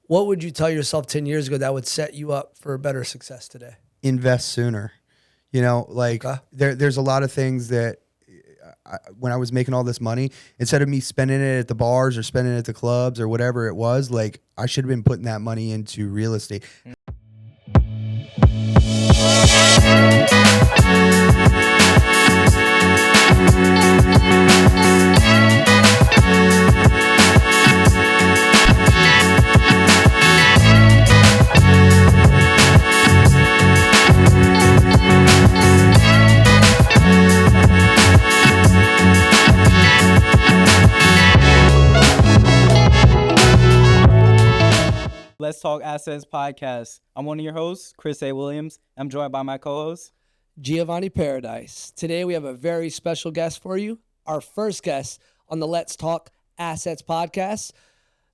What would you tell yourself 10 years ago that would set you up for better success today? Invest sooner. There's a lot of things that when I was making all this money, instead of me spending it at the bars or spending it at the clubs or whatever it was, like I should have been putting that money into real estate. Let's Talk Assets podcast. I'm one of your hosts, Chris A. Williams. I'm joined by my co-host, Giovanni Paradise. Today we have a very special guest for you. Our first guest on the Let's Talk Assets podcast.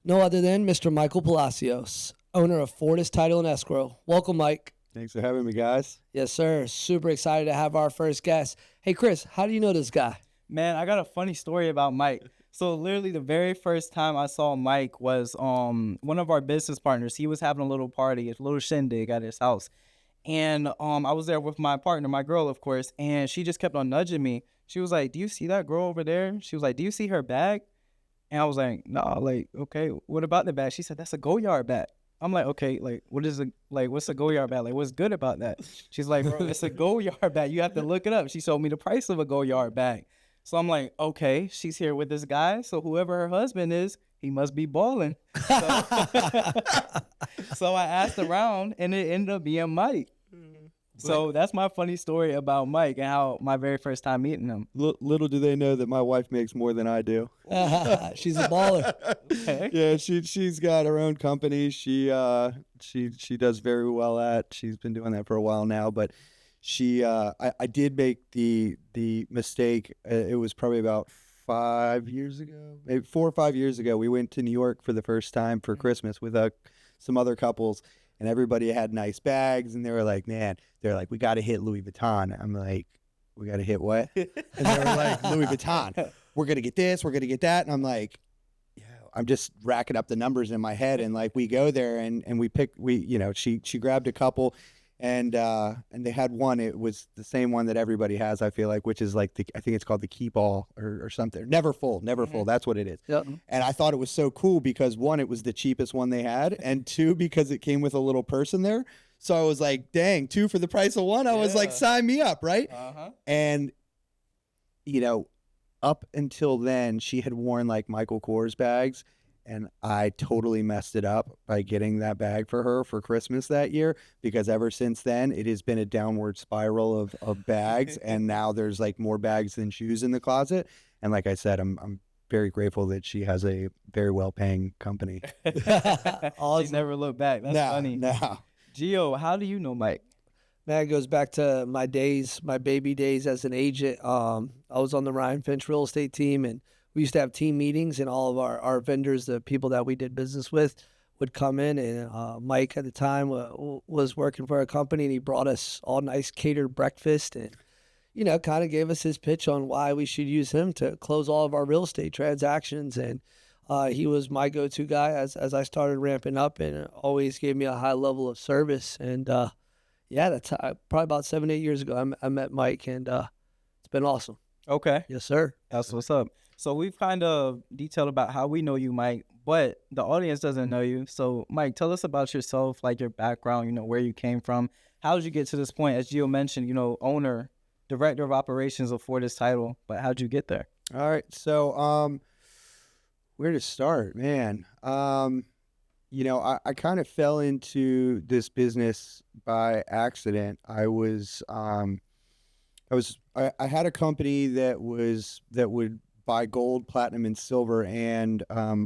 No other than Mr. Michael Palacios, owner of Fortis Title and Escrow. Welcome, Mike. Thanks for having me, guys. Yes, sir. Super excited to have our first guest. Hey, Chris, how do you know this guy? Man, I got a funny story about Mike. So literally the very first time I saw Mike was one of our business partners. He was having a little party, a little shindig at his house. And I was there with my partner, my girl, of course, and she just kept on nudging me. She was like, "Do you see that girl over there?" She was like, "Do you see her bag?" And I was like, "No, like, okay, what about the bag?" She said, "That's a Go-Yard bag." I'm like, "Okay, like, what's a Go-Yard bag? Like, what's good about that?" She's like, "Bro, it's a Go-Yard bag. You have to look it up." She showed me the price of a Go-Yard bag. So I'm like, okay, she's here with this guy. So whoever her husband is, he must be balling. So, so I asked around, and it ended up being Mike. So that's my funny story about Mike and how my very first time meeting him. Little do they know that my wife makes more than I do. She's a baller. Okay. Yeah, she's got her own company. She does very well at. She's been doing that for a while now, but I did make the mistake. It was probably about 5 years ago, maybe 4 or 5 years ago. We went to New York for the first time for Christmas with some other couples, and everybody had nice bags, and they were like, we got to hit Louis Vuitton. I'm like, we got to hit what? And they were like, Louis Vuitton. We're gonna get this. We're gonna get that. And I'm like, yeah. I'm just racking up the numbers in my head, and like we go there, and she grabbed a couple. And they had one. It was the same one that everybody has, I feel like, which is like I think it's called the Keep All or something. Never full. That's what it is. Yep. And I thought it was so cool because one, it was the cheapest one they had, and two, because it came with a little purse in there. So I was like, dang, 2 for the price of 1. I was like, sign me up, right? Uh-huh. And up until then, she had worn like Michael Kors bags. And I totally messed it up by getting that bag for her for Christmas that year, because ever since then, it has been a downward spiral of bags. And now there's like more bags than shoes in the closet. And like I said, I'm very grateful that she has a very well-paying company. Awesome. She's never looked back. That's funny. No. Gio, how do you know Mike? Man, it goes back to my baby days as an agent. I was on the Ryan Finch real estate team, and we used to have team meetings, and all of our vendors, the people that we did business with, would come in. And Mike at the time was working for a company, and he brought us all nice catered breakfast and, kind of gave us his pitch on why we should use him to close all of our real estate transactions. And he was my go-to guy as I started ramping up, and always gave me a high level of service. And that's probably about 7-8 years ago I met Mike, and it's been awesome. Okay. Yes, sir. That's what's up. So we've kind of detailed about how we know you, Mike, but the audience doesn't know you. So, Mike, tell us about yourself, like your background, where you came from. How did you get to this point? As Gio mentioned, owner, director of operations of Fortis Title, but how'd you get there? All right. So, where to start, man? I kind of fell into this business by accident. I had a company that would buy gold, platinum, and silver, and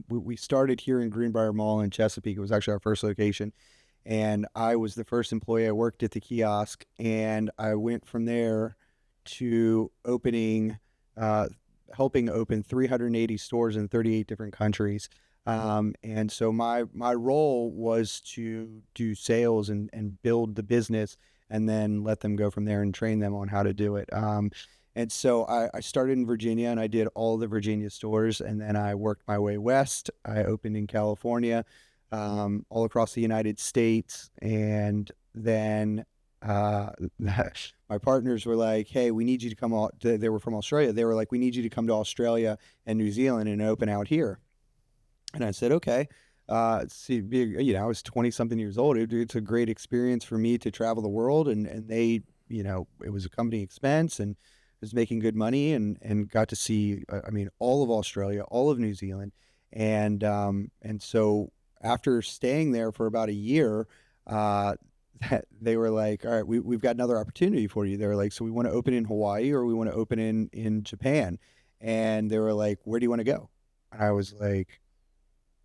we started here in Greenbrier Mall in Chesapeake. It was actually our first location, and I was the first employee. I worked at the kiosk, and I went from there to helping open 380 stores in 38 different countries. And so my role was to do sales and build the business, and then let them go from there and train them on how to do it. And so I started in Virginia, and I did all the Virginia stores, and then I worked my way west. I opened in California. all across the United States. And then my partners were like, hey, we need you to come out. They were from Australia. They were like, we need you to come to Australia and New Zealand and open out here. And I said, okay. See, I was 20 something years old. It's a great experience for me to travel the world. And they, it was a company expense and was making good money and got to see, all of Australia, all of New Zealand. And so after staying there for about a year, they were like, all right, we've got another opportunity for you. They were like, so we want to open in Hawaii or we want to open in Japan. And they were like, where do you want to go? And I was like,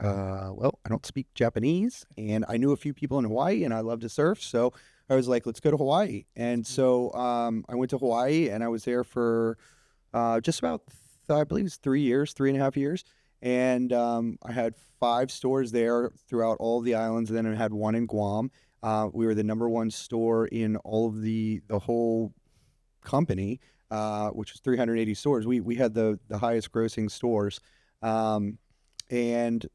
well, I don't speak Japanese and I knew a few people in Hawaii and I love to surf. So I was like, let's go to Hawaii. And so I went to Hawaii and I was there for just about, I believe it's 3 years, 3.5 years. And I had 5 stores there throughout all of the islands. And then I had 1 in Guam. We were the #1 store in all of the whole company, which was 380 stores. We had the highest grossing stores. And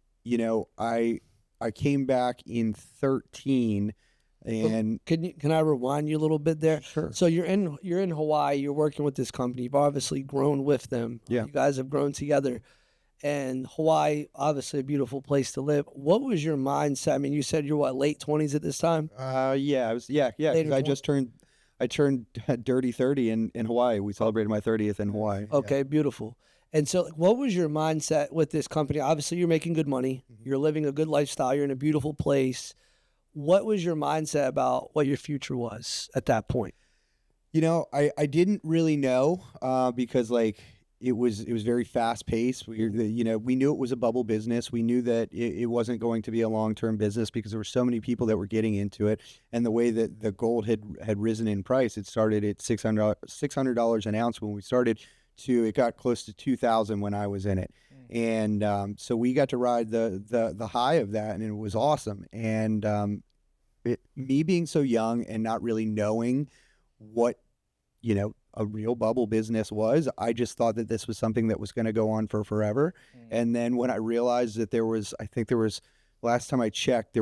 I came back in 13 and Can I rewind you a little bit there? Sure. So you're in Hawaii, you're working with this company, you've obviously grown with them. Yeah. You guys have grown together. And Hawaii, obviously a beautiful place to live. What was your mindset? I mean, you said you're late 20s at this time? yeah, I was, yeah. Later Because I turned dirty 30 in Hawaii. We celebrated my 30th in Hawaii. Okay, beautiful. And so what was your mindset with this company? Obviously, you're making good money. You're living a good lifestyle. You're in a beautiful place. What was your mindset about what your future was at that point? I didn't really know because it was very fast paced. We knew it was a bubble business. We knew that it wasn't going to be a long-term business because there were so many people that were getting into it. And the way that the gold had risen in price, it started at $600 an ounce when we started it got close to 2,000 when I was in it. And so we got to ride the high of that, and it was awesome. And me being so young and not really knowing what a real bubble business was, I just thought that this was something that was going to go on for forever. And then when I realized that last time I checked, I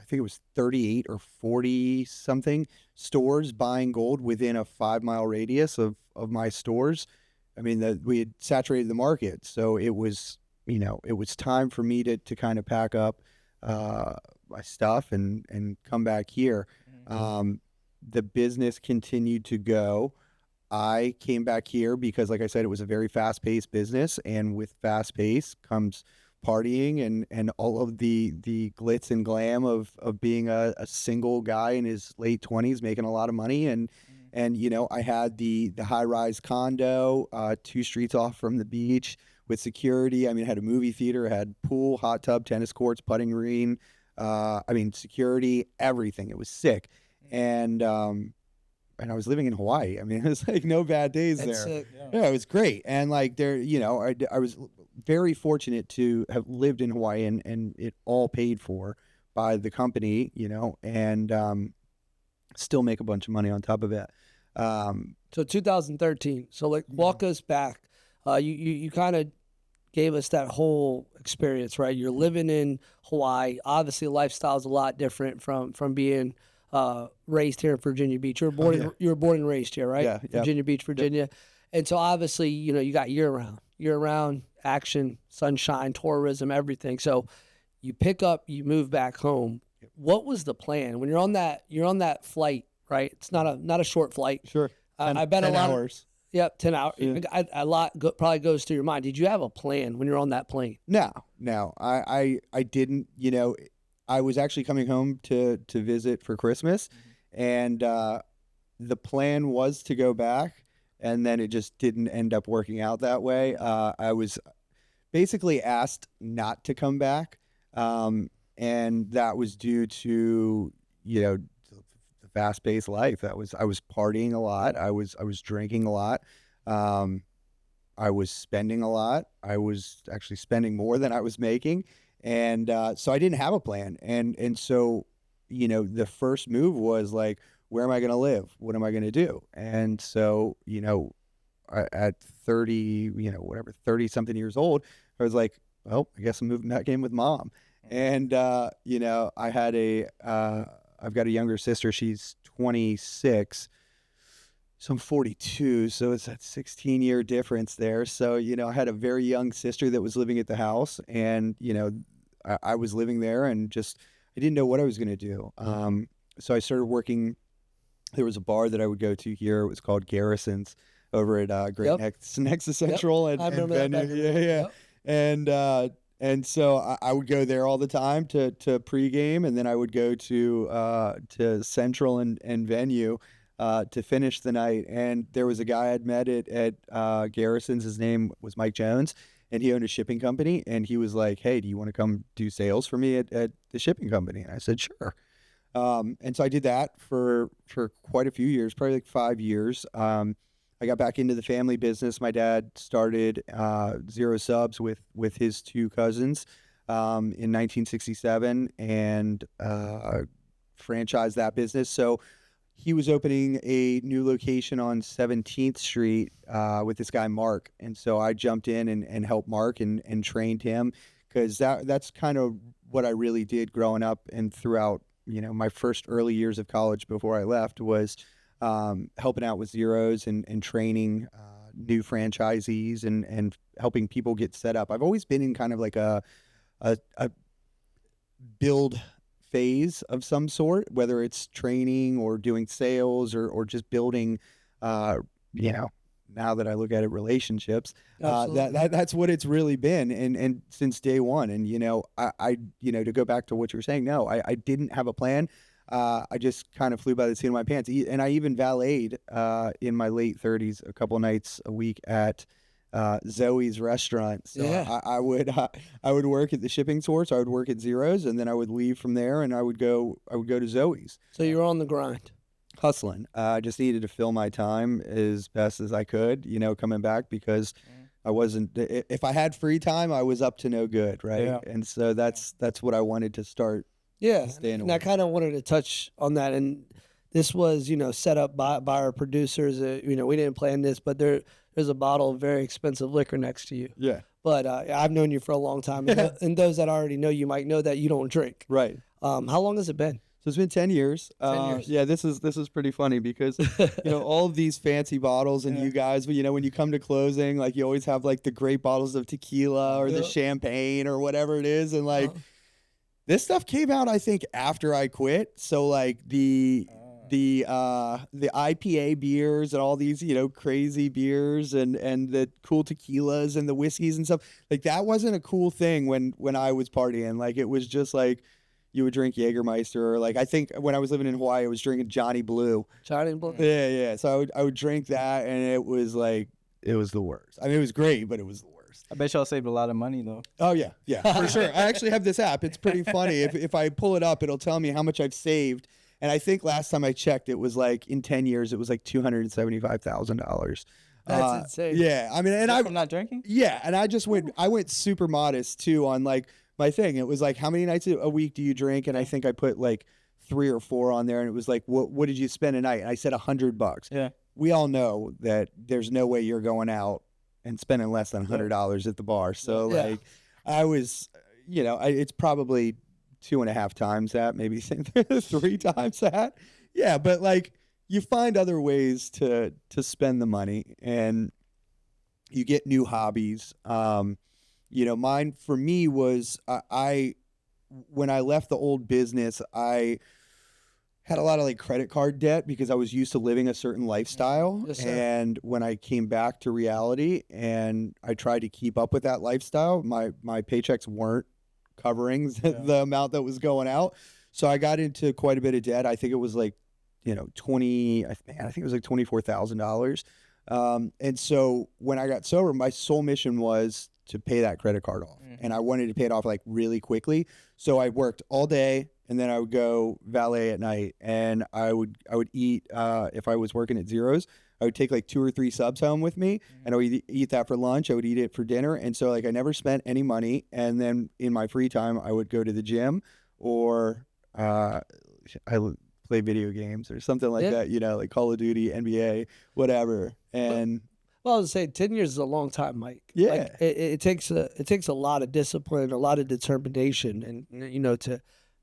think it was 38 or 40 something stores buying gold within a 5-mile radius of my stores. I mean, we had saturated the market. So it was time for me to kind of pack up my stuff and come back here. The business continued to go. I came back here because, like I said, it was a very fast-paced business, and with fast pace comes partying and all of the glitz and glam of being a single guy in his late 20s making a lot of money. And I had the high-rise condo 2 streets off from the beach with security. I mean, I had a movie theater, I had pool, hot tub, tennis courts, putting green, security, everything. It was sick. And I was living in Hawaii. I mean, it was like no bad days That's there. sick. Yeah, it was great. And I was very fortunate to have lived in Hawaii and it all paid for by the company, and still make a bunch of money on top of it. So 2013. So walk us back. You kind of gave us that whole experience, right? You're living in Hawaii. Obviously, lifestyle is a lot different from being raised here in Virginia Beach. You were born and raised here, right? Yeah, Virginia Beach, Virginia. Yep. And so obviously, you got year round action, sunshine, tourism, everything. So you pick up, you move back home. Yep. What was the plan when you're on that flight, right? It's not a short flight. Sure. I bet 10 a lot hours. Yep, 10 hours. Yeah. A lot probably goes through your mind. Did you have a plan when you're on that plane? No. I didn't. I was actually coming home to visit for Christmas, and the plan was to go back, and then it just didn't end up working out that way. I was basically asked not to come back, and that was due to the fast-paced life. I was partying a lot. I was drinking a lot. I was spending a lot. I was actually spending more than I was making. And so I didn't have a plan. And so, the first move was like, where am I going to live? What am I going to do? And so, at 30, 30 something years old, I was like, well, I guess I'm moving back in with mom. And you know, I've got a younger sister. She's 26. So I'm 42, so it's that 16-year difference there. So, you know, I had a very young sister that was living at the house, and, you know, I was living there and just, I didn't know what I was going to do. So I started working. There was a bar that I would go to here. It was called Garrison's over at Great Yep. Next to Central I and remember that back Venue. in the Yeah, day. yeah. Yep. And so I would go there all the time to pregame, and then I would go to Central and Venue to finish the night. And there was a guy I'd met at Garrison's. His name was Mike Jones, and he owned a shipping company. And he was like, "Hey, do you want to come do sales for me at the shipping company?" And I said, "Sure." And so I did that for quite a few years, probably like 5 years. I got back into the family business. My dad started Zero Subs with his two cousins in 1967 and franchised that business. So he was opening a new location on 17th Street with this guy Mark, and so I jumped in and helped Mark and trained him, because that's kind of what I really did growing up and throughout, you know, my first early years of college before I left was helping out with zeros and training new franchisees and helping people get set up. I've always been in kind of like a build phase of some sort, whether it's training or doing sales or just building, you know, now that I look at it, relationships. That's what it's really been, and since day one. And you know, I you know, to go back to what you were saying, no, I didn't have a plan. I just kind of flew by the seat of my pants, and I even valeted in my late 30s a couple nights a week at Zoe's restaurant. So Yeah. I would work at the shipping source. I would work at Zero's, and then I would leave from there, and I would go to Zoe's. So you're on the grind. Hustling. I just needed to fill my time as best as I could, you know, coming back, because I wasn't, if I had free time, I was up to no good, right? Yeah. And so that's what I wanted to start. Yeah, Staying and I away. kind of wanted to touch on that. And this was, you know, set up by our producers. You know, we didn't plan this, but there's a bottle of very expensive liquor next to you. Yeah. But I've known you for a long time, and those that already know you might know that you don't drink. Right. How long has it been? So it's been 10 years. 10 years. Yeah, this is pretty funny because, you know, all of these fancy bottles and you guys, you know, when you come to closing, like you always have like the great bottles of tequila or the champagne or whatever it is. And like this stuff came out, I think, after I quit. So like the IPA beers and all these, you know, crazy beers and the cool tequilas and the whiskeys and stuff, like that wasn't a cool thing when I was partying. Like it was just like, you would drink Jägermeister, or like I think when I was living in Hawaii, I was drinking Johnny Blue. Johnny Blue. Yeah, yeah. So I would drink that, and it was like it was the worst. I mean, it was great, but it was the worst. I bet y'all saved a lot of money though. Oh yeah, for sure. I actually have this app. It's pretty funny. If I pull it up, it'll tell me how much I've saved. And I think last time I checked, it was like in 10 years, it was like $275,000. That's insane. Yeah, I mean, and I'm not drinking. yeah, and I went super modest too on like my thing. It was like, how many nights a week do you drink? And I think I put like 3 or 4 on there, and it was like, what did you spend a night? And I said $100. Yeah. We all know that there's no way you're going out and spending less than $100 at the bar. So Yeah. like, I was, you know, it's probably 2.5 times that, maybe 3 times that. Yeah, but like you find other ways to spend the money, and you get new hobbies. You know, mine for me was when I left the old business, I had a lot of like credit card debt because I was used to living a certain lifestyle. Yes, sir. And when I came back to reality and I tried to keep up with that lifestyle, my paychecks weren't covering the amount that was going out. So I got into quite a bit of debt. I think it was like, you know, I think it was like $24,000. And so when I got sober, my sole mission was to pay that credit card off. And I wanted to pay it off like really quickly. So I worked all day, and then I would go valet at night, and I would eat, if I was working at Zero's, I would take like 2 or 3 subs home with me, and I would eat that for lunch. I would eat it for dinner. And so like I never spent any money. And then in my free time, I would go to the gym, or I would play video games or something like that, you know, like Call of Duty, NBA, whatever. And Well, I was saying 10 years is a long time, Mike. Yeah. Like it takes a lot of discipline, a lot of determination, and to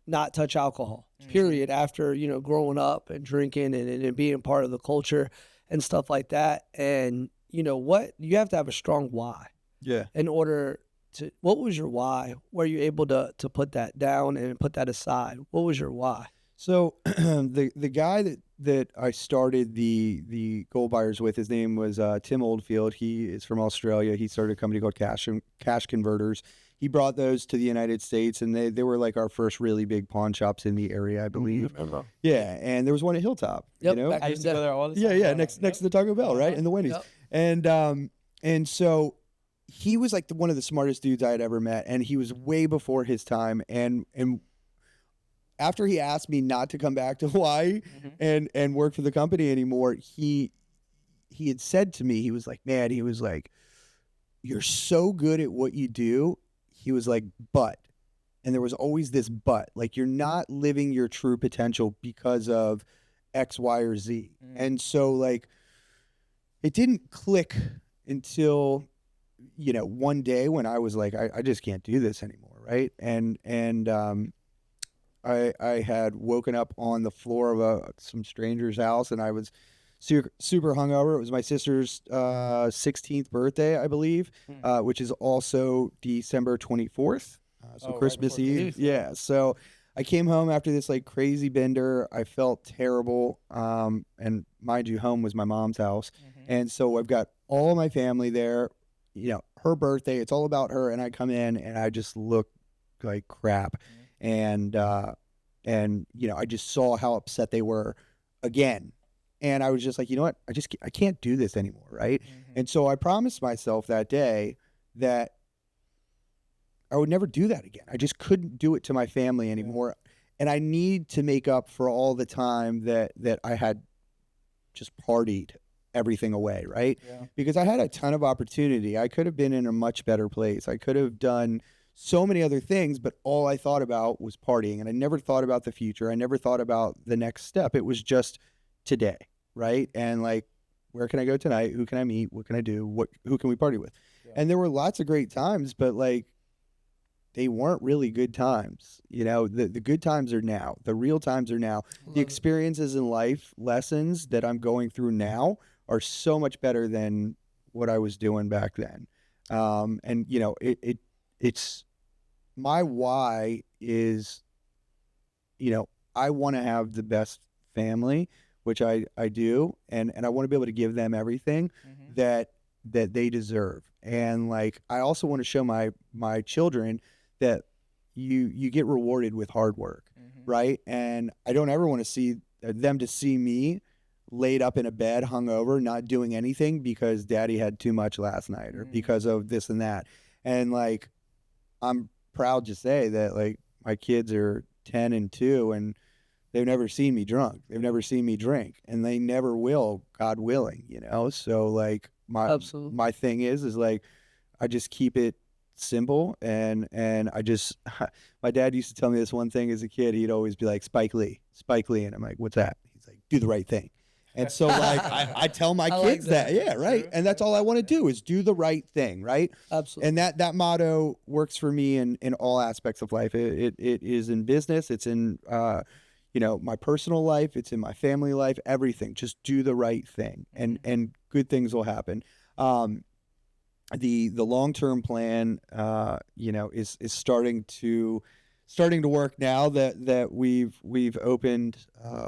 not touch alcohol. Period. After growing up and drinking and being part of the culture and stuff like that, and what you have to have a strong why Yeah. in order to. What was your why? Were you able to put that down and put that aside? What was your why? So the guy that I started the gold buyers with, his name was Tim Oldfield. He is from Australia. He started a company called Cash Converters. He brought those to the United States, and they were like our first really big pawn shops in the area, I believe. Yeah, and there was one at Hilltop. Yep, You know, back I used to go there all the time. yeah, next to the Taco Bell, right, and the Wendy's, Yep. and so he was like one of the smartest dudes I had ever met, and he was way before his time, and after he asked me not to come back to Hawaii and work for the company anymore, he had said to me, he was like, man, he was like, you're so good at what you do. He was like, but, and there was always this but, like, you're not living your true potential because of X, Y, or Z. And so, like, it didn't click until, one day when I was like, I just can't do this anymore, right? And I had woken up on the floor of some stranger's house, and I was super hungover. It was my sister's 16th birthday, I believe, which is also December 24th, so Oh, right Christmas before Eve. Christmas. Yeah, so I came home after this like crazy bender. I felt terrible, and mind you, home was my mom's house, and so I've got all my family there. Her birthday. It's all about her, and I come in and I just look like crap. And I just saw how upset they were again, and I was just like, you know what, I can't do this anymore, right? And so I promised myself that day that I would never do that again. I just couldn't do it to my family anymore, and I need to make up for all the time that I had just partied everything away, right? Because I had a ton of opportunity. I could have been in a much better place. I could have done so many other things, but all I thought about was partying, and I never thought about the future. I never thought about the next step. It was just today, right? And like, where can I go tonight? Who can I meet? What can I do? Who can we party with? And there were lots of great times, but like, they weren't really good times. The good times are now. The real times are now. The experiences in life, lessons that I'm going through now are so much better than what I was doing back then. And it's my why is, I want to have the best family, which I do, and I want to be able to give them everything that they deserve. And like, I also want to show my children that you get rewarded with hard work, right? And I don't ever want to see them to see me laid up in a bed, hungover, not doing anything because daddy had too much last night or because of this and that. And like, I'm proud to say that like my kids are 10 and 2, and they've never seen me drunk. They've never seen me drink, and they never will, God willing, So like Absolutely. my thing is like, I just keep it simple, and I just, my dad used to tell me this one thing as a kid. He'd always be like, Spike Lee, and I'm like, what's that? He's like, do the right thing. And so like, I tell my I kids like that. yeah, right. And that's all I want to do is do the right thing, right? Absolutely. And that motto works for me in all aspects of life. It is in business. It's in my personal life. It's in my family life. Everything. Just do the right thing, and good things will happen. The long-term plan, is starting to work now that we've opened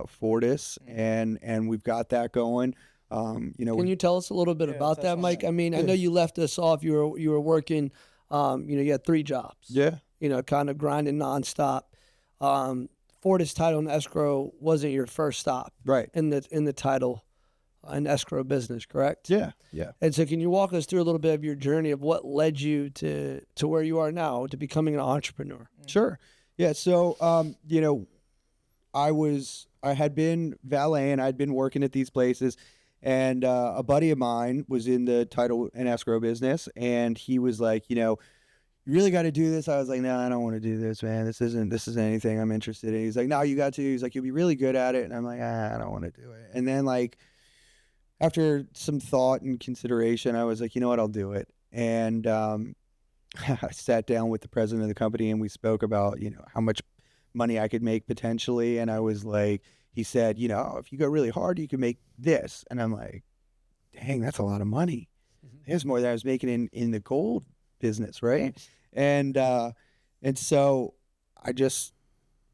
Fortis, and we've got that going. Can you tell us a little bit about that, Mike? I mean, I know you left us off. You were working. You had 3 jobs. Yeah. Kind of grinding nonstop. Fortis Title and Escrow wasn't your first stop, Right. In the title and escrow business, correct? Yeah. And so, can you walk us through a little bit of your journey of what led you to where you are now, to becoming an entrepreneur? Sure. Yeah. So, I had been valeting, I'd been working at these places, and a buddy of mine was in the title and escrow business, and he was like, you really got to do this. I was like, no, I don't want to do this, man. This isn't anything I'm interested in. He's like, no, you got to. He's like, you'll be really good at it. And I'm like, I don't want to do it. And then like, after some thought and consideration, I was like, you know what, I'll do it. And I sat down with the president of the company and we spoke about, how much money I could make potentially. And I was like, he said, if you go really hard, you can make this. And I'm like, dang, that's a lot of money. There's more than I was making in the gold business, right? And so I just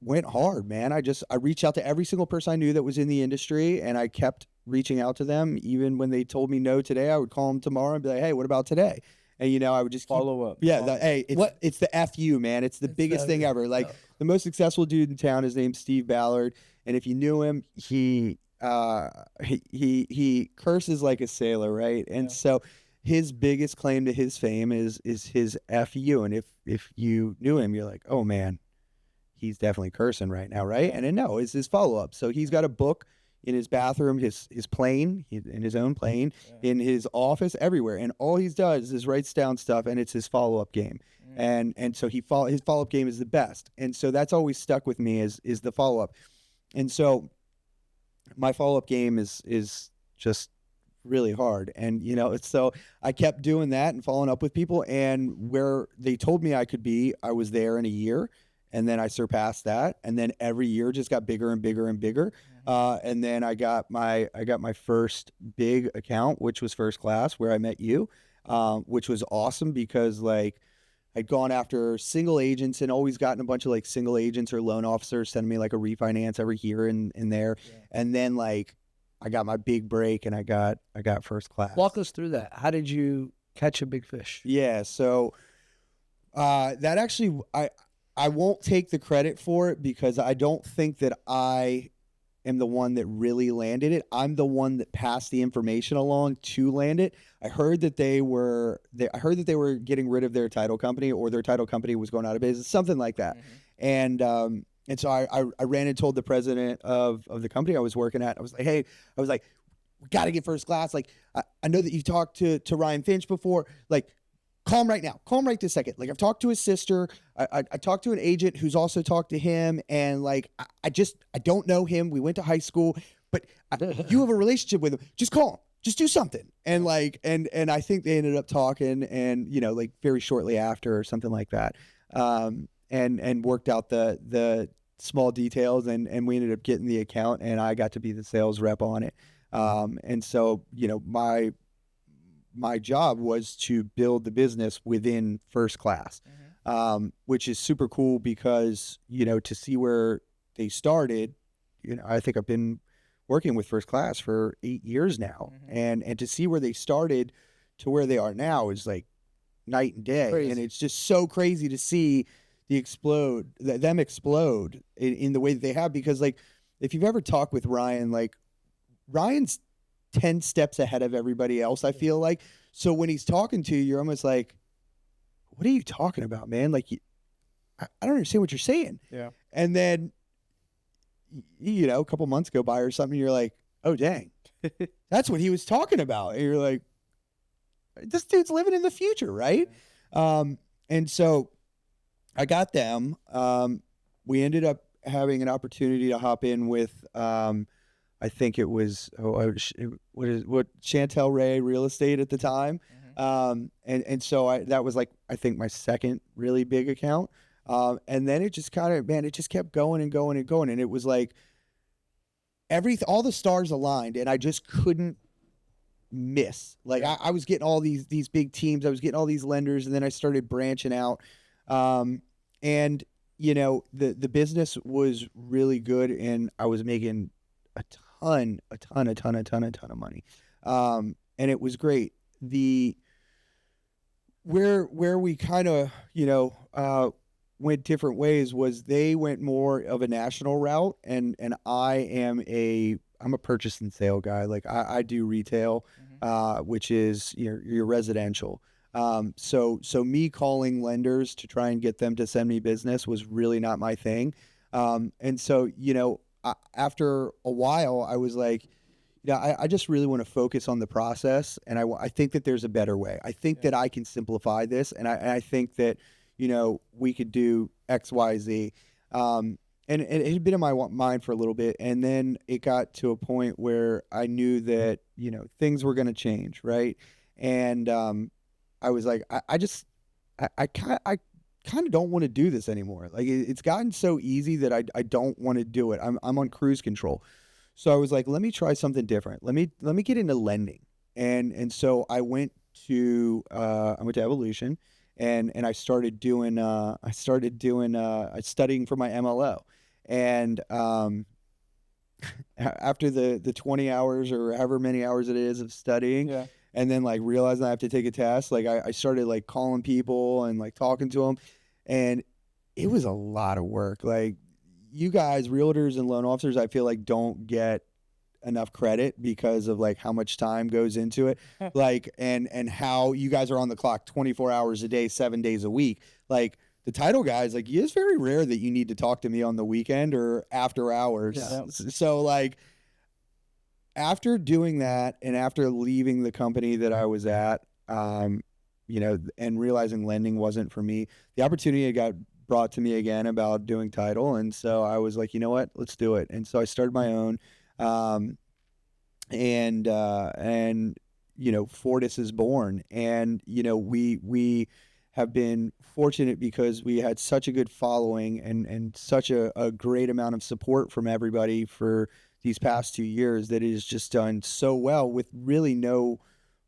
went hard, man. I reached out to every single person I knew that was in the industry, and I kept reaching out to them. Even when they told me no today, I would call them tomorrow and be like, hey, what about today? And I would just Follow up. Yeah, Follow up. hey, it's the FU, man. It's the biggest thing ever. Like the most successful dude in town, his name's Steve Ballard, and if you knew him, he curses like a sailor, right? And so his biggest claim to his fame is his FU. And if you knew him, you're like, oh man, he's definitely cursing right now, right? And then no, it's his follow-up. So he's got a book in his bathroom, his plane, in his own plane, in his office, everywhere. And all he does is writes down stuff, and it's his follow-up game. And so his follow-up game is the best. And so that's always stuck with me is the follow-up. And so my follow-up game is just really hard. And, so I kept doing that and following up with people, and where they told me I could be, I was there in a year. And then I surpassed that, and then every year just got bigger and bigger and bigger. And then I got my first big account, which was First Class, where I met you, which was awesome because like I'd gone after single agents and always gotten a bunch of like single agents or loan officers sending me like a refinance every here and there. And then like I got my big break and I got First Class. Walk us through that. How did you catch a big fish? Yeah, so that actually I won't take the credit for it because I don't think that I am the one that really landed it. I'm the one that passed the information along to land it. I heard that they were getting rid of their title company, or their title company was going out of business, something like that. And so I ran and told the president of the company I was working at. I was like, we got to get First Class. Like, I know that you talked to Ryan Finch before. Like, call him right now. Call him right this second. Like, I've talked to his sister. I talked to an agent who's also talked to him. And like, I don't know him. We went to high school, but you have a relationship with him. Just call him. Just do something. And like, and I think they ended up talking and, like very shortly after or something like that. And worked out the small details and we ended up getting the account and I got to be the sales rep on it. And so, my job was to build the business within First Class, which is super cool because, to see where they started, I think I've been working with First Class for 8 years now. And to see where they started to where they are now is like night and day. Crazy. And it's just so crazy to see them explode in the way that they have, because like, if you've ever talked with Ryan, like Ryan's 10 steps ahead of everybody else, I feel like. So when he's talking to you, you're almost like, what are you talking about, man? Like, I don't understand what you're saying. Yeah. And then, a couple months go by or something, you're like, oh, dang, that's what he was talking about. And you're like, this dude's living in the future, right? And so I got them. We ended up having an opportunity to hop in with, I think it was Chantel Ray Real Estate at the time, and so that was like I think my second really big account, and then it just it just kept going and going and going, and it was like all the stars aligned, and I just couldn't miss. Like I was getting all these big teams, I was getting all these lenders, and then I started branching out, and the business was really good, and I was making a ton of money. And it was great. Where we kind of, went different ways was they went more of a national route and I'm a purchase and sale guy. Like I do retail, which is your residential. So me calling lenders to try and get them to send me business was really not my thing. And so, after a while, I was like, I just really want to focus on the process, and I think that there's a better way. I think that I can simplify this, and I think that we could do X, Y, Z. And and it had been in my mind for a little bit, and then it got to a point where I knew that things were going to change, right? And I was like, I kind of don't want to do this anymore. Like it's gotten so easy that I don't want to do it. I'm on cruise control, so I was like, let me try something different. Let me get into lending, and so I went to Evolution, and I started doing studying for my MLO. And after the 20 hours or however many hours it is of studying, Yeah. and then like realizing I have to take a test, like I started like calling people and like talking to them, and it was a lot of work. Like you guys, realtors and loan officers, I feel like don't get enough credit because of like how much time goes into it, like and how you guys are on the clock 24 hours a day, 7 days a week. Like the title guys, like it's very rare that you need to talk to me on the weekend or after hours. Yeah. So like after doing that and after leaving the company that I was at, and realizing lending wasn't for me, the opportunity got brought to me again about doing title. And so I was like, you know what, let's do it. And so I started my own, Fortis is born. And, we have been fortunate because we had such a good following and such a great amount of support from everybody for these past 2 years that it has just done so well with really no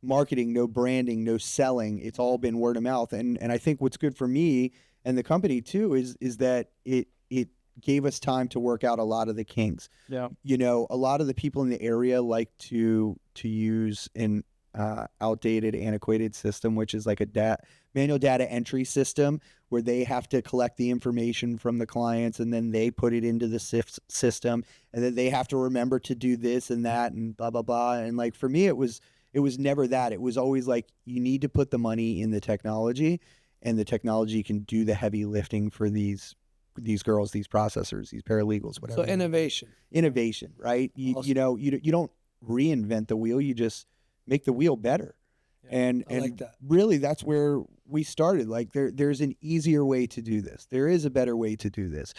marketing, no branding, no selling. It's all been word of mouth. And I think what's good for me and the company too is that it gave us time to work out a lot of the kinks. Yeah. A lot of the people in the area like to use an outdated, antiquated system, which is like a manual data entry system where they have to collect the information from the clients and then they put it into the system, and then they have to remember to do this and that and blah, blah, blah. And like, for me, it was never that. It was always like, you need to put the money in the technology, and the technology can do the heavy lifting for these girls, these processors, these paralegals, whatever. So innovation, right? Awesome. You don't reinvent the wheel. You just make the wheel better. And I like that. really that's where we started. Like there's an easier way to do this. There is a better way to do this.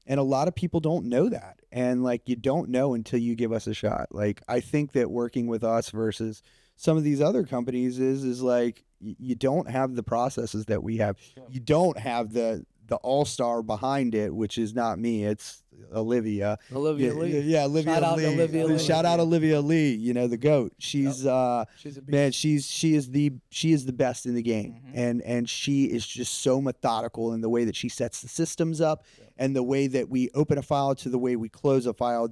And a lot of people don't know that. And like, you don't know until you give us a shot. Like, I think that working with us versus some of these other companies is like, you don't have the processes that we have. You don't have the all-star behind it, which is not me. It's Olivia. Olivia Lee. Yeah, Olivia Shout out Lee. to Olivia Lee. Shout out Olivia Lee, the GOAT. She's a man, she is the best in the game. And she is just so methodical in the way that she sets the systems up and the way that we open a file to the way we close a file.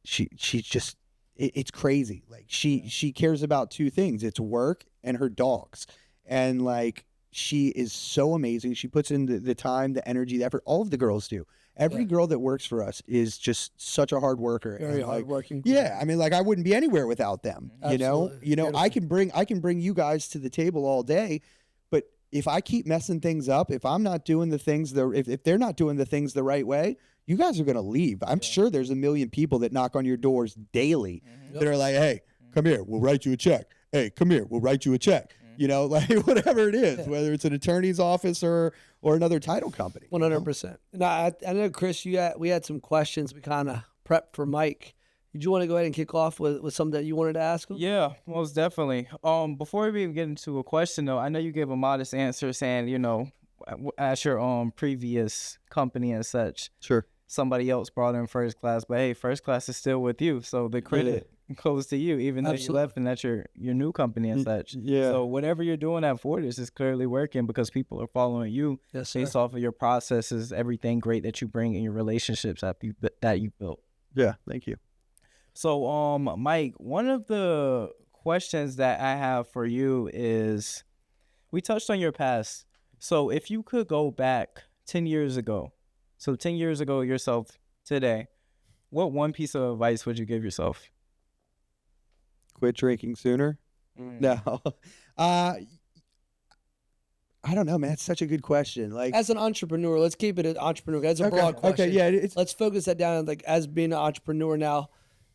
She's just, it's crazy. Like she cares about two things. It's work and her dogs. And like, she is so amazing. She puts in the time, the energy, the effort. All of the girls do. Every girl that works for us is just such a hard worker. Very and, like, hardworking. Yeah, I mean, like, I wouldn't be anywhere without them. Absolutely. I can bring you guys to the table all day, but if I keep messing things up, if I'm not doing the things if they're not doing the things the right way, you guys are gonna leave. I'm sure there's a million people that knock on your doors daily that are like, "Hey, come here, we'll write you a check. Hey, come here, we'll write you a check." Like whatever it is, whether it's an attorney's office or another title company. 100%. Now, I know, Chris, we had some questions we kind of prepped for Mike. Did you want to go ahead and kick off with something that you wanted to ask him? Yeah, most definitely. Before we even get into a question, though, I know you gave a modest answer saying, at your previous company and such, Sure. somebody else brought in first class, but hey, first class is still with you, so the credit goes to you, even though you left and that's your new company and such. Yeah. So whatever you're doing at Fortis is clearly working because people are following you based off of your processes, everything great that you bring in your relationships that you built. Yeah, thank you. So, Mike, one of the questions that I have for you is, we touched on your past. So if you could go back 10 years ago, so 10 years ago yourself today, what one piece of advice would you give yourself? Quit drinking sooner? No. I don't know, man. It's such a good question. Like, As an entrepreneur, let's keep it an entrepreneur. That's a broad question. Okay, yeah. Let's focus that down. Like, as being an entrepreneur now,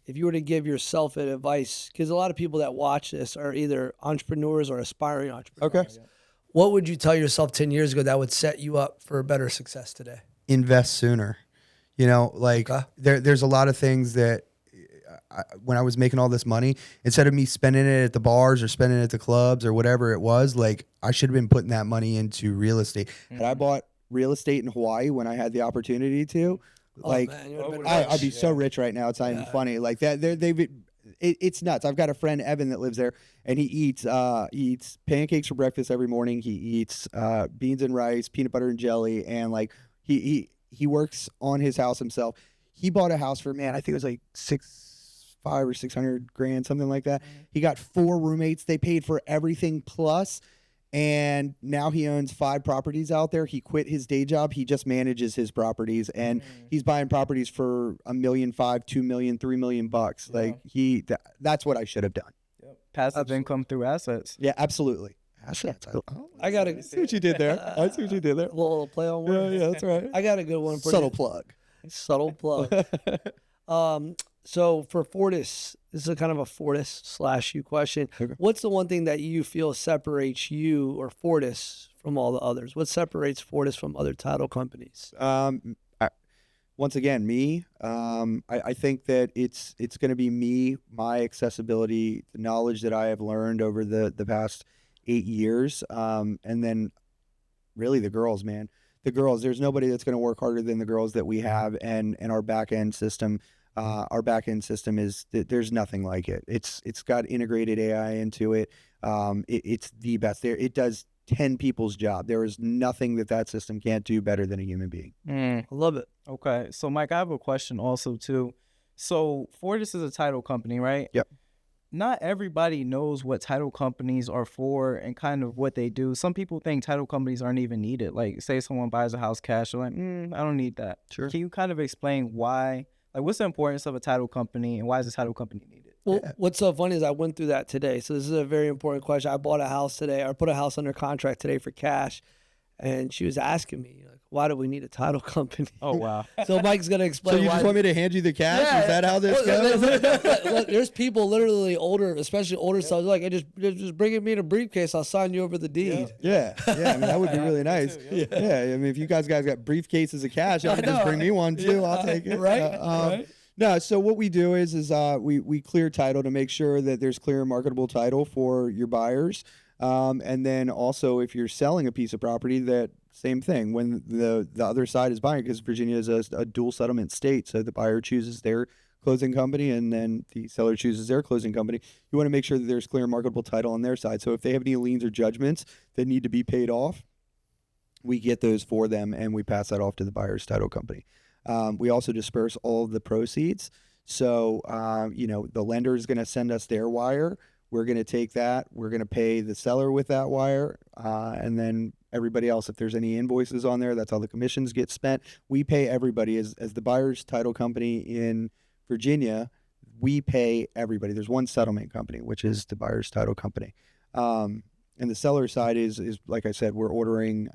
if you were to give yourself an advice, because a lot of people that watch this are either entrepreneurs or aspiring entrepreneurs. Okay. What would you tell yourself 10 years ago that would set you up for a better success today? invest sooner. You know, like Okay. there's a lot of things that when I was making all this money, instead of me spending it at the bars or spending it at the clubs or whatever it was, like I should have been putting that money into real estate. Had I bought real estate in Hawaii when I had the opportunity to, like, man, you would've been I'd rich. be so rich right now. It's not even funny. Like that, it's nuts. I've got a friend Evan that lives there, and he eats pancakes for breakfast every morning. He eats beans and rice, peanut butter and jelly, and like he works on his house himself. He bought a house for, man, I think it was like 500 or 600 grand, something like that. He got 4 roommates. They paid for everything plus. And now he owns 5 properties out there. He quit his day job. He just manages his properties, and he's buying properties for $1.5 million, $2 million, $3 million bucks. Like that's what I should have done. Passive income through assets. Yeah, absolutely. Assets. I got I see what you did there. I see what you did there. a little play on words. Yeah, that's right. I got a good one for Subtle you. plug. Subtle plug. So for Fortis, this is a kind of a Fortis/you question. Okay. What's the one thing that you feel separates you or Fortis from all the others? What separates Fortis from other title companies? Once again, me. I think that it's going to be me, my accessibility, the knowledge that I have learned over the past 8 years, and then really the girls, man. The girls. There's nobody that's going to work harder than the girls that we have, and our back end system. Our back end system is there's nothing like it. It's got integrated AI into it. It's the best. It does 10 people's job. There is nothing that system can't do better than a human being. I love it. Okay, so Mike, I have a question also too. So Fortis is a title company, right? Yep. Not everybody knows what title companies are for and kind of what they do. Some people think title companies aren't even needed. Like, say someone buys a house cash, they're like, I don't need that. Sure. Can you kind of explain why? Like, what's the importance of a title company, and why is a title company needed? Well, what's so funny is I went through that today. So this is a very important question. I bought a house today, or put a house under contract today for cash, and she was asking me, like, why do we need a title company? Oh, wow. So Mike's gonna So explain. you why. just want me to hand you the cash? Yeah. Is that how this goes? Look, there's people literally older, especially older sellers, like, hey, just bring it me in a briefcase. I'll sign you over the deed. Yeah. I mean, that would be really nice. Yeah. I mean, if you guys got briefcases of cash, y'all can just bring me one too. I'll take it. Right? No, so what we do is we clear title to make sure that there's clear and marketable title for your buyers. And then also if you're selling a piece of property, that same thing when the other side is buying, because Virginia is a dual settlement state. So the buyer chooses their closing company and then the seller chooses their closing company. You want to make sure that there's clear and marketable title on their side. So if they have any liens or judgments that need to be paid off, we get those for them and we pass that off to the buyer's title company. We also disperse all of the proceeds. So, the lender is going to send us their wire. We're going to take that. We're going to pay the seller with that wire. And then everybody else, if there's any invoices on there, that's how the commissions get spent. We pay everybody as the buyer's title company in Virginia. We pay everybody. There's one settlement company, which is the buyer's title company. And the seller side is like I said, we're ordering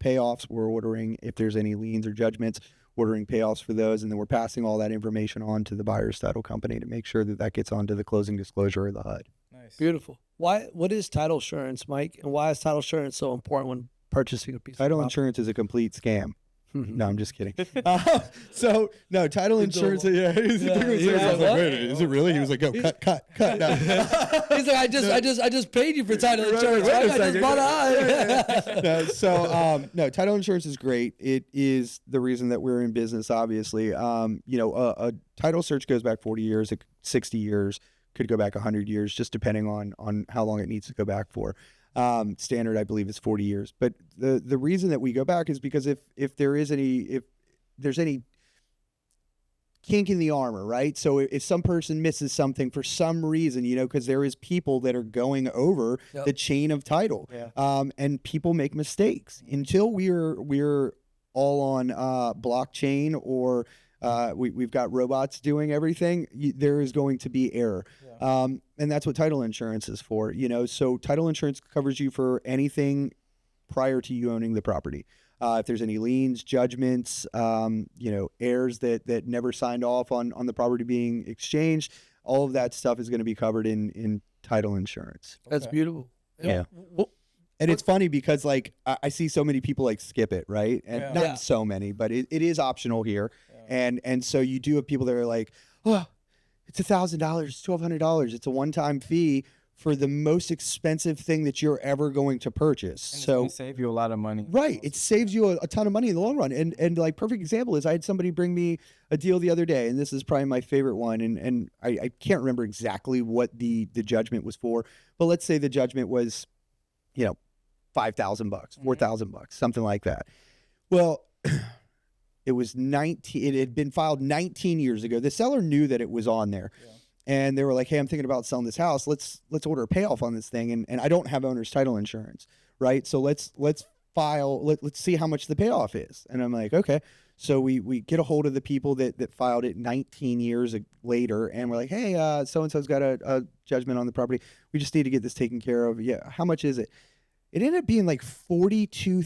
payoffs. We're ordering if there's any liens or judgments, ordering payoffs for those, and then we're passing all that information on to the buyer's title company to make sure that gets onto the closing disclosure of the HUD. Nice. Beautiful. What is title insurance, Mike? And why is title insurance so important when purchasing a piece of Title property? insurance is a complete scam. No, I'm just kidding. Title Good insurance. job. Yeah, he's Yeah, I was yeah, like, what? wait a minute, is it really? He was like, go, cut. No. He's like, I just paid you for title Wait a insurance. second. Right? I just bought a No, title insurance is great. It is the reason that we're in business, obviously. A title search goes back 40 years, 60 years, could go back 100 years, just depending on how long it needs to go back for. Standard, I believe, is 40 years. But the reason that we go back is because if there's any kink in the armor, right? So if some person misses something for some reason, because there is people that are going over the chain of title, and people make mistakes. Until we're all on blockchain or we've got robots doing everything, there is going to be error. And that's what title insurance is for, So title insurance covers you for anything prior to you owning the property. If there's any liens, judgments, heirs that never signed off on the property being exchanged, all of that stuff is going to be covered in title insurance. That's beautiful. Yeah. And it's funny because like I see so many people like skip it, right? And Yeah. not Yeah. so many, but it is optional here. And so you do have people that are like, oh, it's $1,000, $1,200. It's a one-time fee for the most expensive thing that you're ever going to purchase. And it's So gonna save you a lot of money. right, it saves you a ton of money in the long run. And like perfect example is I had somebody bring me a deal the other day, and this is probably my favorite one. And I can't remember exactly what the judgment was for, but let's say the judgment was, you know, $5,000, $4,000, something like that. Well, it was 19. It had been filed 19 years ago. The seller knew that it was on there. And they were like, hey, I'm thinking about selling this house. Let's order a payoff on this thing. And I don't have owner's title insurance, right? So let's file, let's see how much the payoff is. And I'm like, okay. So we get a hold of the people that filed it 19 years later. And we're like, hey, so-and-so's got a judgment on the property. We just need to get this taken care of. Yeah. How much is it? It ended up being like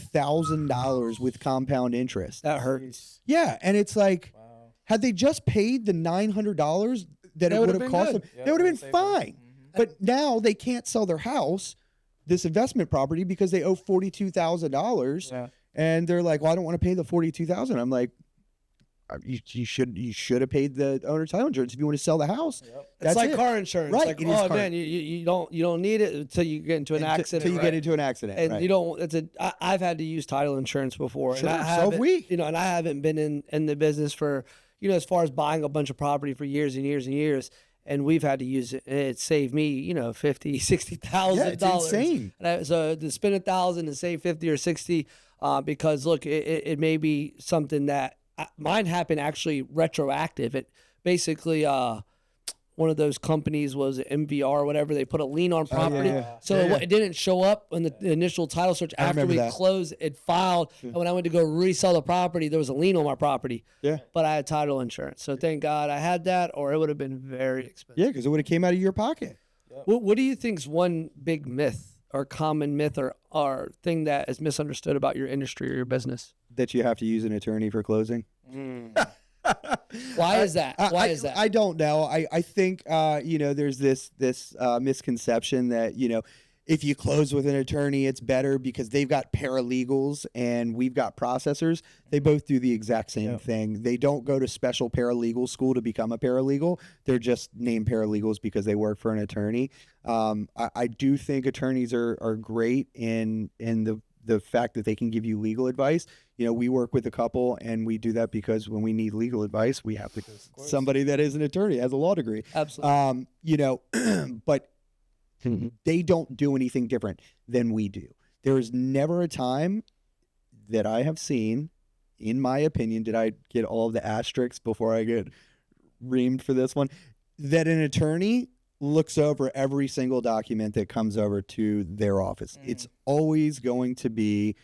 $42,000 with compound interest. That hurts. Yeah. And it's like, Wow. had they just paid the $900 that it would would've have been cost good. them, Yeah, they would have been saved fine. But now they can't sell their house, this investment property, because they owe $42,000. Yeah. And they're like, well, I don't want to pay the $42,000. I'm like, you should have paid the owner's title insurance if you want to sell the house. Yep. It's like it. car insurance. Right, Like, it is oh car- man, you don't need it until you get into an accident. Until you right? get into an accident. And right. you don't. I've had to use title insurance before. Sure, and I so have haven't- we. You know, and I haven't been in the business for, you know, as far as buying a bunch of property for years and years and years. And we've had to use it. And it saved me, you know, $50,000, $60,000. Yeah, it's insane. So to spend $1,000 and save 50 or 60, because look, it may be something that mine happened actually retroactive. It basically, one of those companies was MVR or whatever. They put a lien on property. yeah. So it didn't show up in the initial title search. After remember we that. closed, it filed. And when I went to go resell the property, there was a lien on my property. Yeah. But I had title insurance. So thank God I had that, or it would have been very expensive. Yeah, because it would have came out of your pocket. What do you think's one big myth or common myth or thing that is misunderstood about your industry or your business? That you have to use an attorney for closing. Why is that? Why is that? I don't know. I think you know, there's this misconception that, you know, if you close with an attorney, it's better because they've got paralegals and we've got processors. They both do the exact same thing. They don't go to special paralegal school to become a paralegal. They're just named paralegals because they work for an attorney. I do think attorneys are great in the fact that they can give you legal advice. You know, we work with a couple and we do that because when we need legal advice, we have to go to somebody that is an attorney, has a law degree. Absolutely. You know, but they don't do anything different than we do. There is never a time that I have seen, in my opinion, did I get all of the asterisks before I get reamed for this one, that an attorney looks over every single document that comes over to their office. It's always going to be,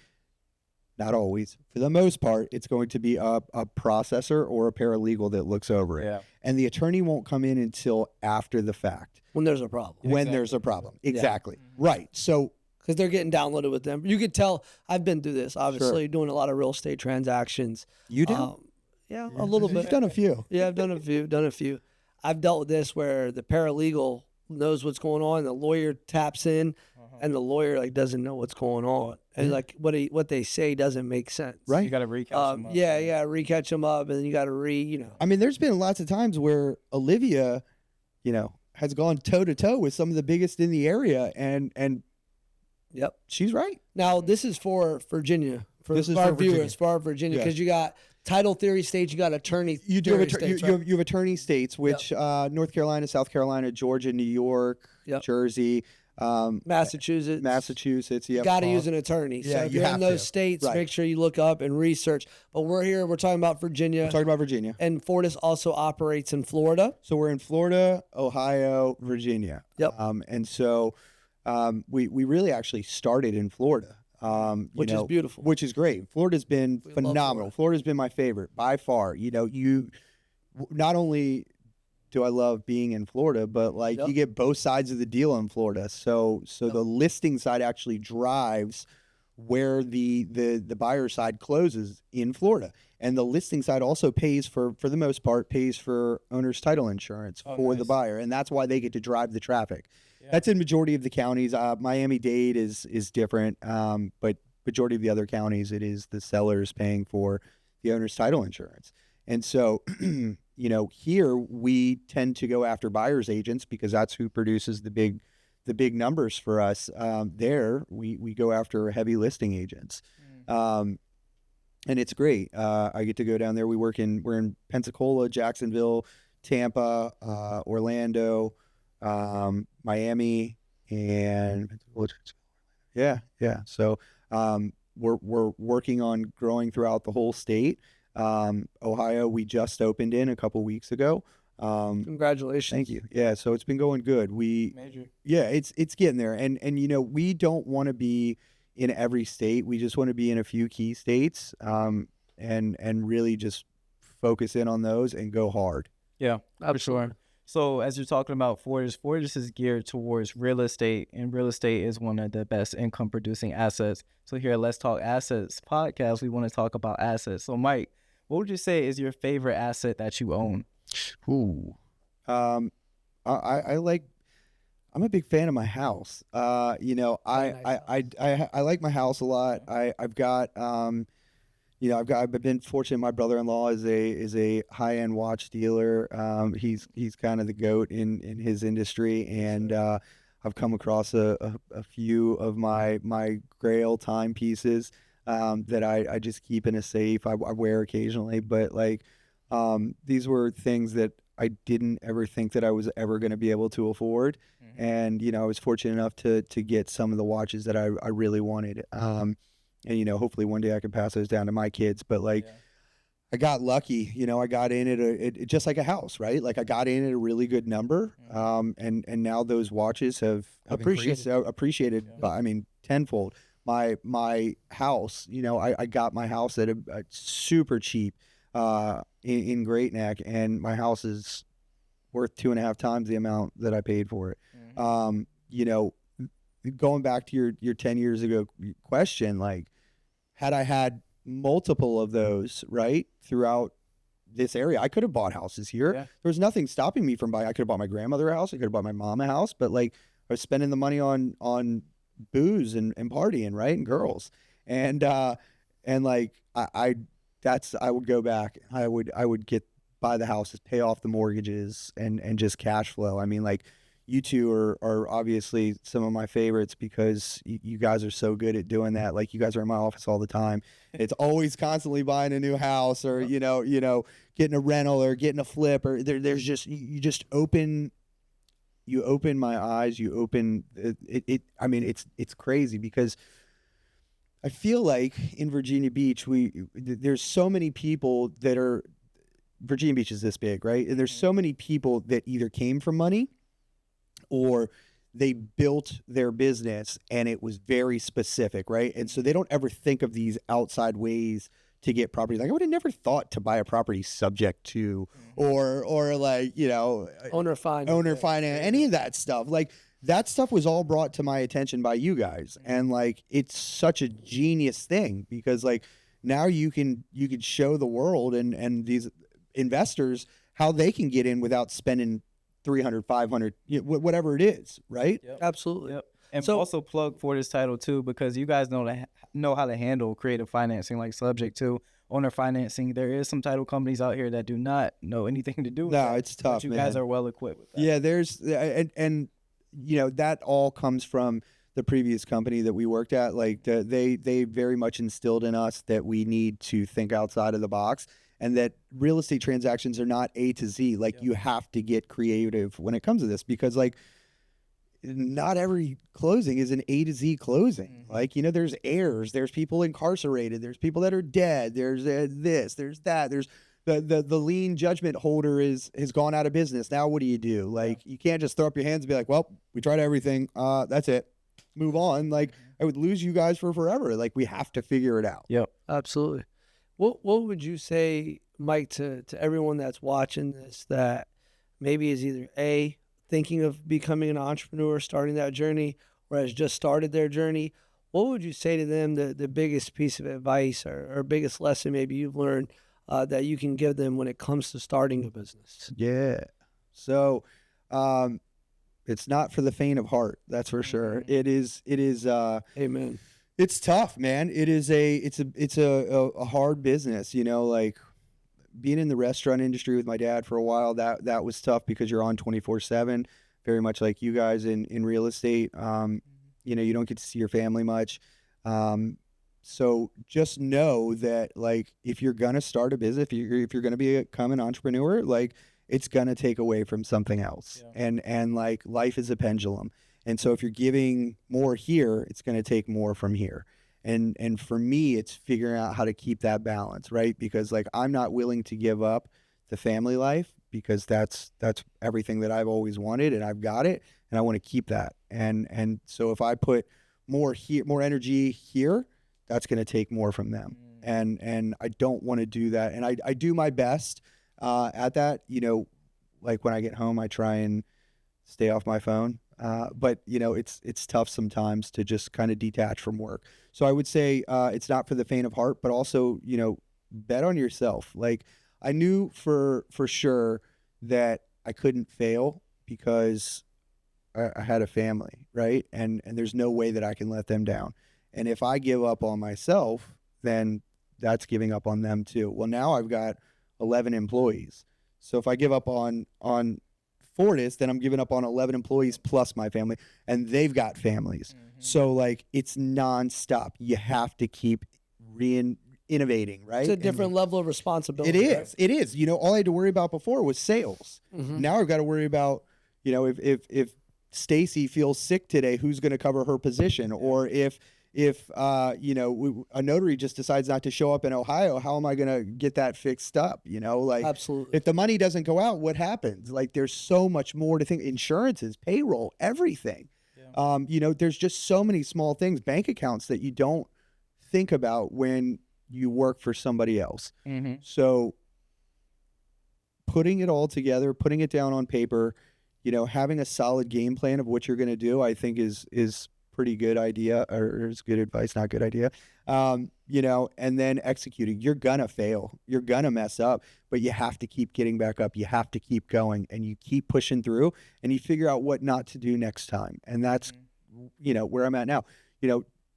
not always, for the most part, it's going to be a processor or a paralegal that looks over it. Yeah. And the attorney won't come in until after the fact. When there's a problem. When there's a problem. Exactly. Right. So Because they're getting downloaded with them. You could tell, I've been through this, obviously, doing a lot of real estate transactions. you do? Yeah, a little bit. You've done a few. Yeah, I've done a few. I've dealt with this where the paralegal knows what's going on, the lawyer taps in, and the lawyer like doesn't know what's going on, and like what they say doesn't make sense. Right. You got to recap them up. Yeah, recatch them up, and then you got to you know. I mean, there's been lots of times where Olivia, you know, has gone toe to toe with some of the biggest in the area, and Yep. she's right. Now this is for Virginia, for This is our for Virginia. viewers, for our Virginia, Yeah. because you got title theory states, you got attorney. You do have, theory states, right? you have attorney states, which North Carolina, South Carolina, Georgia, New York, Yep. Jersey, Massachusetts. Massachusetts. You got to use an attorney. So Yeah, if you you're in have those to. states, Right. make sure you look up and research. But we're talking about Virginia. We're talking about Virginia. And Fortis also operates in Florida. So we're in Florida, Ohio, Virginia. Yep. And so we really actually started in Florida. You Which is know, beautiful. Which is great. Florida's been love phenomenal. Florida. Florida's been my favorite by far. You know, not only do I love being in Florida, but like Yep. you get both sides of the deal in Florida. So the listing side actually drives where the buyer side closes in Florida. And the listing side also pays for the most part, pays for owner's title insurance for the nice. buyer. And that's why they get to drive the traffic. That's in majority of the counties. Miami-Dade is different, but majority of the other counties, it is the sellers paying for the owner's title insurance. And so, here we tend to go after buyer's agents because that's who produces the big numbers for us. There, we go after heavy listing agents. And it's great. I get to go down there. We're in Pensacola, Jacksonville, Tampa, Orlando, Miami, and yeah. So we're working on growing throughout the whole state. Ohio, we just opened in a couple weeks ago. Congratulations. Thank you. Yeah, so it's been going good. It's getting there, and we don't want to be in every state. We just want to be in a few key states, and really just focus in on those and go hard. Yeah, for sure. So as you're talking about Fortis is geared towards real estate, and real estate is one of the best income producing assets. So here at Let's Talk Assets podcast, we want to talk about assets. So Mike, what would you say is your favorite asset that you own? Ooh, I'm a big fan of my house. I like my house a lot. I've been fortunate. My brother-in-law is a high-end watch dealer. He's kind of the GOAT in his industry, and I've come across a few of my Grail timepieces that I just keep in a safe. I wear occasionally, but these were things that I didn't ever think that I was ever going to be able to afford. And, I was fortunate enough to get some of the watches that I really wanted. And, hopefully one day I can pass those down to my kids. But I got lucky, I got in it just like a house, right? I got in at a really good number. And now those watches have appreciated by, tenfold. My house, I got my house at a super cheap, in Great Neck, and my house is worth 2.5 times the amount that I paid for it. Going back to your 10 years ago question, had I had multiple of those right throughout this area, I could have bought houses here. There was nothing stopping me from buying. I could have bought my grandmother a house. I could have bought my mom a house, but I was spending the money on booze and partying, right, and girls, and I would go back. I would buy the houses, pay off the mortgages, and just cash flow. You two are obviously some of my favorites because you guys are so good at doing that. You guys are in my office all the time. It's always constantly buying a new house, or getting a rental or getting a flip, or there's just you open my eyes. You open it. It's crazy because I feel like in Virginia Beach, there's so many people that are, Virginia Beach is this big, right? And there's so many people that either came from money or they built their business and it was very specific, right? And so they don't ever think of these outside ways to get property. I would have never thought to buy a property subject to, or owner finance, any of that stuff. That stuff was all brought to my attention by you guys. And it's such a genius thing because now you can show the world and these investors how they can get in without spending 300, 500, whatever it is. Right. Yep. Absolutely. Yep. And also plug Fortis Title too, because you guys know how to handle creative financing, subject to owner financing. There is some title companies out here that do not know anything to do with that. No, it's tough. But you guys are well equipped with that. Yeah, there's and that all comes from the previous company that we worked at. They very much instilled in us that we need to think outside of the box, and that real estate transactions are not A to Z. You have to get creative when it comes to this, because not every closing is an A to Z closing. There's heirs, there's people incarcerated, there's people that are dead, there's this, there's that, there's the lien judgment holder has gone out of business. Now what do? You can't just throw up your hands and be like, well, we tried everything. That's it. Move on. I would lose you guys for forever. We have to figure it out. Yep. Absolutely. What would you say, Mike, to everyone that's watching this that maybe is either A, thinking of becoming an entrepreneur, starting that journey, or has just started their journey? What would you say to them, the biggest piece of advice or biggest lesson maybe you've learned that you can give them when it comes to starting a business? Yeah. So It's not for the faint of heart. That's for sure. It is. Amen. It's tough, man. It's a hard business, like being in the restaurant industry with my dad for a while. That was tough because you're on 24/7, very much like you guys in real estate. You don't get to see your family much. So just know that, like, if you're gonna start a business, if you're gonna become an entrepreneur, like, it's gonna take away from something else. And like, life is a pendulum. And so if you're giving more here, it's gonna take more from here. And for me, it's figuring out how to keep that balance, right? Because, like, I'm not willing to give up the family life, because that's everything that I've always wanted, and I've got it, and I want to keep that. And so if I put more energy here, that's going to take more from them. And I don't want to do that. And I do my best at that. Like, when I get home, I try and stay off my phone. But it's tough sometimes to just kind of detach from work. So I would say it's not for the faint of heart, but also, bet on yourself. Like, I knew for sure that I couldn't fail because I had a family, right? And there's no way that I can let them down. And if I give up on myself, then that's giving up on them too. Well, now I've got 11 employees. So if I give up on Fortis, then I'm giving up on 11 employees plus my family, and they've got families. So, like, it's nonstop. You have to keep innovating, right? It's a different level of responsibility. It is. Right? It is. All I had to worry about before was sales. Now I've got to worry about, if Stacy feels sick today, who's going to cover her position? Or if a notary just decides not to show up in Ohio, how am I going to get that fixed up? Like, Absolutely. if the money doesn't go out, what happens? Like, there's so much more to think. Insurances, payroll, everything. There's just so many small things, bank accounts, that you don't think about when you work for somebody else. So putting it all together, putting it down on paper, having a solid game plan of what you're going to do, I think is pretty good idea, or is good advice, not good idea. And then executing. You're gonna fail, you're gonna mess up, but you have to keep getting back up. You have to keep going, and you keep pushing through, and you figure out what not to do next time. And that's where I'm at now.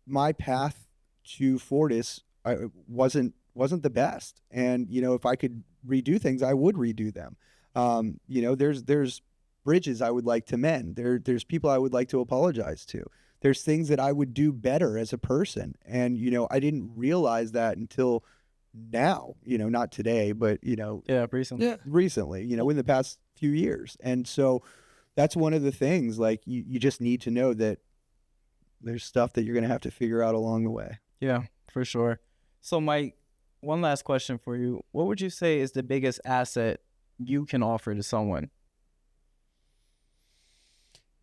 My path to Fortis wasn't the best, and if I could redo things, I would redo them. There's bridges I would like to mend. There's people I would like to apologize to. There's things that I would do better as a person. And, I didn't realize that until now, not today, but, recently, in the past few years. And so that's one of the things, like, you just need to know that there's stuff that you're going to have to figure out along the way. Yeah, for sure. So, Mike, one last question for you. What would you say is the biggest asset you can offer to someone?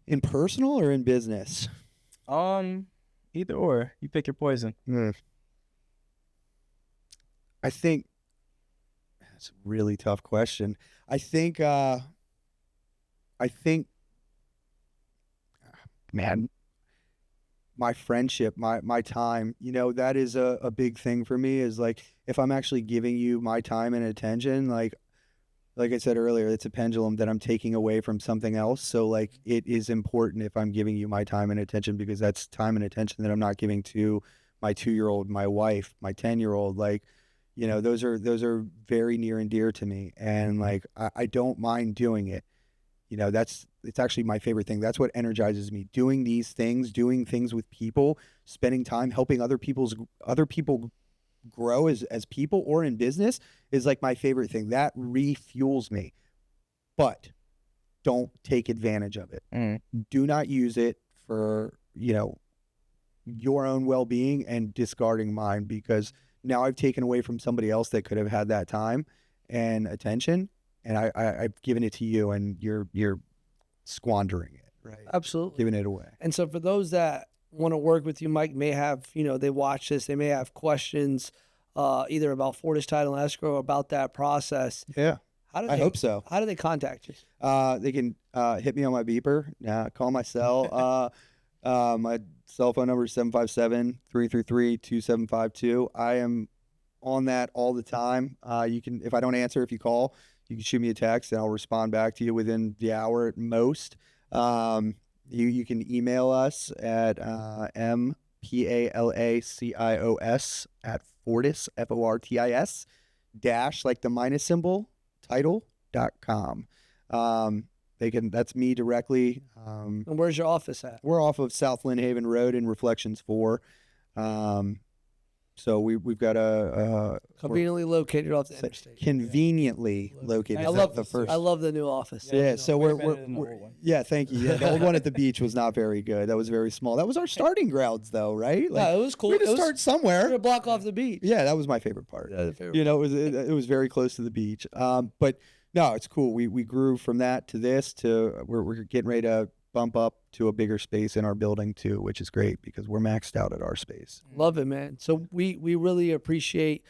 In personal or in business? Either or. You pick your poison. I think that's a really tough question. I think, man, my friendship, my time, that is a big thing for me, is like, if I'm actually giving you my time and attention, like I said earlier, it's a pendulum that I'm taking away from something else. So, like, it is important if I'm giving you my time and attention, because that's time and attention that I'm not giving to my 2-year-old, my wife, my 10-year-old. Like, those are very near and dear to me. And, like, I don't mind doing it. It's actually my favorite thing. That's what energizes me. Doing these things, doing things with people, spending time helping other people grow as people or in business is, like, my favorite thing. That refuels me. But don't take advantage of it. Do not use it for, your own well-being and discarding mine, because now I've taken away from somebody else that could have had that time and attention, and I've given it to you, and you're squandering it, right? Absolutely. Giving it away. And so for those that want to work with you, Mike, may have, they watch this, they may have questions either about Fortis Title and Escrow, about that process. Yeah. I hope so. How do they contact you? They can hit me on my beeper, call my cell. My cell phone number is 757-333-2752. I am on that all the time. You can, if I don't answer, if you call, you can shoot me a text and I'll respond back to you within the hour at most. You can email us at mpalacios at Fortis, Fortis, dash, like the minus symbol, title.com. That's me directly. And where's your office at? We're off of South Lynn Haven Road in Reflections 4. So we've got a Conveniently located off the interstate. conveniently located. I That's love the first. I love the new office. Yeah, so way we're better than the old one. yeah, thank you. Yeah, the old one at the beach was not very good. That was very small. That was our starting grounds, though, right? Yeah, it was cool. We had to It was- start We're somewhere. a block off the beach. Yeah, that was my favorite part. Yeah, the favorite You know, it was very close to the beach. But no, it's cool. We grew from that to this to we're getting ready to bump up to a bigger space in our building too, which is great because we're maxed out at our space. Love it, man. So we really appreciate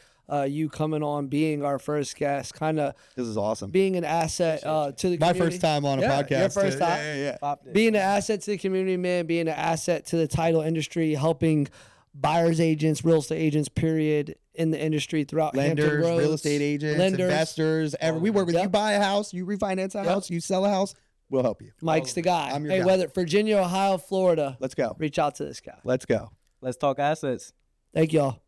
you coming on, being our first guest, kind of This is awesome. being an asset to the My community. first time on a Yeah, podcast. your first too. time. Yeah. Popped it. Being an asset to the community, man. Being an asset to the title industry, helping buyers agents, real estate agents, period, in the industry throughout Hampton Lenders, Roads. real estate agents, lenders. investors. We work with you. Yep. Buy a house, you refinance a house, you sell a house. We'll help you. Mike's the guy. I'm your Hey, guy. whether Virginia, Ohio, Florida, Let's go. reach out to this guy. Let's go. Let's talk assets. Thank y'all.